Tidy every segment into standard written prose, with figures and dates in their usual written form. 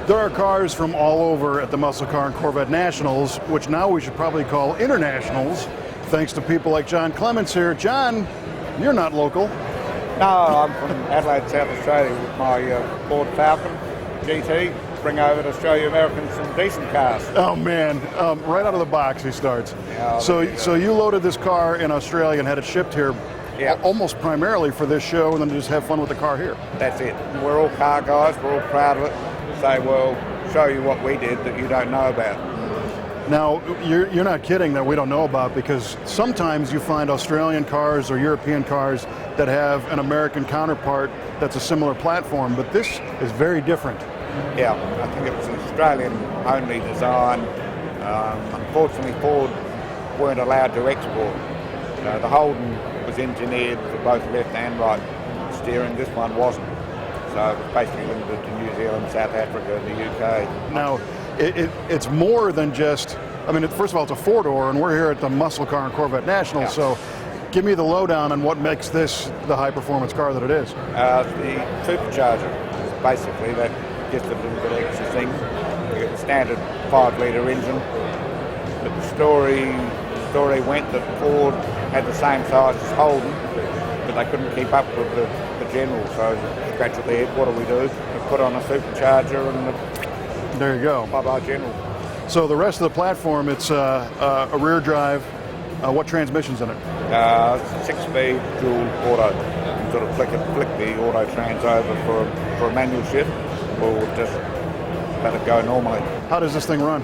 There are cars from all over at the Muscle Car and Corvette Nationals, which now we should probably call internationals, thanks to people like John Clements here. John, you're not local. No, I'm from Adelaide, South Australia with my Ford Falcon GT. Bring over to show you Americans some decent cars. Oh man, right out of the box he starts. Yeah, so you loaded this car in Australia and had it shipped here almost primarily for this show and then just have fun with the car here. That's it. We're all car guys, we're all proud of it. So we'll show you what we did that you don't know about. Now, you're not kidding that we don't know about, because sometimes you find Australian cars or European cars that have an American counterpart that's a similar platform, but this is very different. Yeah, I think it was an Australian-only design. Unfortunately, Ford weren't allowed to export. The Holden was engineered for both left and right steering. This one wasn't. So it was basically limited to New Zealand, South Africa, and the UK. Now, it's more than just, I mean, first of all, it's a four-door, and we're here at the Muscle Car and Corvette National, so give me the lowdown on what makes this the high-performance car that it is. The supercharger is basically that, just a little bit extra thing. You get the standard 5-litre engine. But the story went that Ford had the same size as Holden, but they couldn't keep up with the General, so scratch at their head, what do? We put on a supercharger and there you go. Bye-bye General. So the rest of the platform, it's a rear drive. What transmission's in it? 6-speed dual auto. You sort of flick the auto trans over for a manual shift, or just let it go normally. How does this thing run?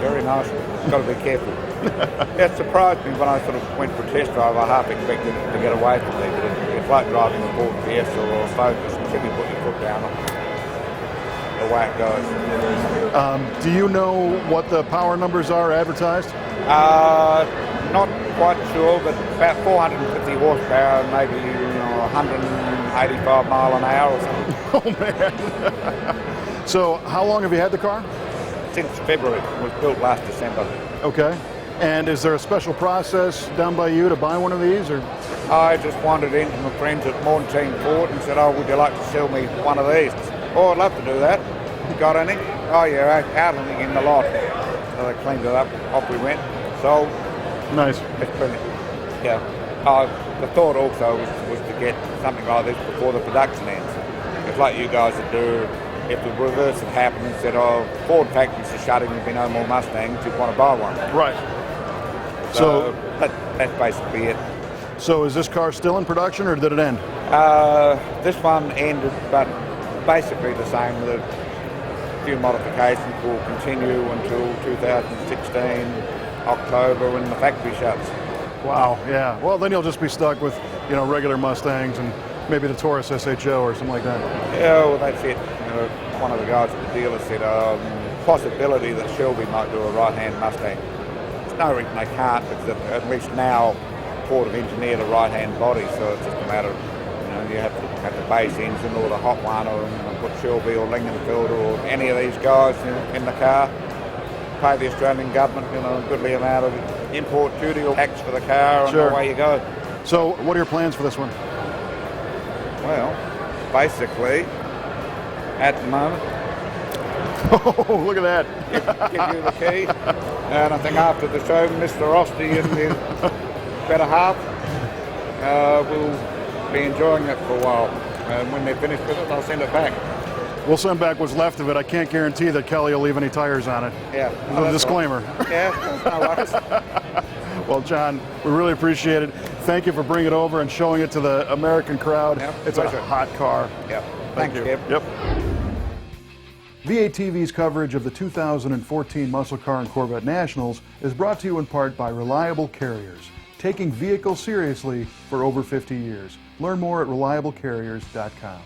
Very nice. Got to be careful. It surprised me when I sort of went for a test drive. I half expected to get away from me, but it's like driving a Ford Fiesta or a Focus until you put your foot down the way it goes. Do you know what the power numbers are advertised? Not quite sure, but about 450 horsepower, maybe 185 mile an hour or something. Oh man! So how long have you had the car? Since February. It was built last December. Okay. And is there a special process down by you to buy one of these, or? I just wandered in to my friends at Mornington Ford and said, "Oh, would you like to sell me one of these?" "Oh, I'd love to do that." "Got any?" "Oh yeah, out in the lot." So they cleaned it up. Off we went. Sold. Nice. It's brilliant. Yeah. The thought also was to get something like this before the production ends. It's like you guys would do. If the reverse had happened and said, "Oh, Ford factories are shutting, there'll be no more Mustangs," you'd want to buy one. Right. So that's basically it. So is this car still in production, or did it end? This one ended, but basically the same. With a few modifications will continue until 2016 October when the factory shuts. Wow. Yeah. Well, then you'll just be stuck with regular Mustangs and maybe the Taurus SHO or something like that. Yeah. Well, that's it. One of the guys at the dealer said possibility that Shelby might do a right-hand Mustang. There's no reason they can't, because at least now Ford have engineered a right-hand body, so it's just a matter of, you have to have the base engine or the hot one, or put Shelby or Lingenfeld or any of these guys in the car, pay the Australian government a goodly amount of import duty or tax for the car, and away you go. So what are your plans for this one? Well, basically, at the moment. Oh, look at that. Give you the key. And I think after the show, Mr. Rosti and his better half will be enjoying it for a while. And when they're finished with it, I'll send it back. We'll send back what's left of it. I can't guarantee that Kelly will leave any tires on it. Yeah. No, disclaimer. Right. Yeah, no worries. Well, John, we really appreciate it. Thank you for bringing it over and showing it to the American crowd. Yep, it's pleasure. A hot car. Yep. Thank you. Kev. Yep. V8TV's coverage of the 2014 Muscle Car and Corvette Nationals is brought to you in part by Reliable Carriers, taking vehicles seriously for over 50 years. Learn more at reliablecarriers.com.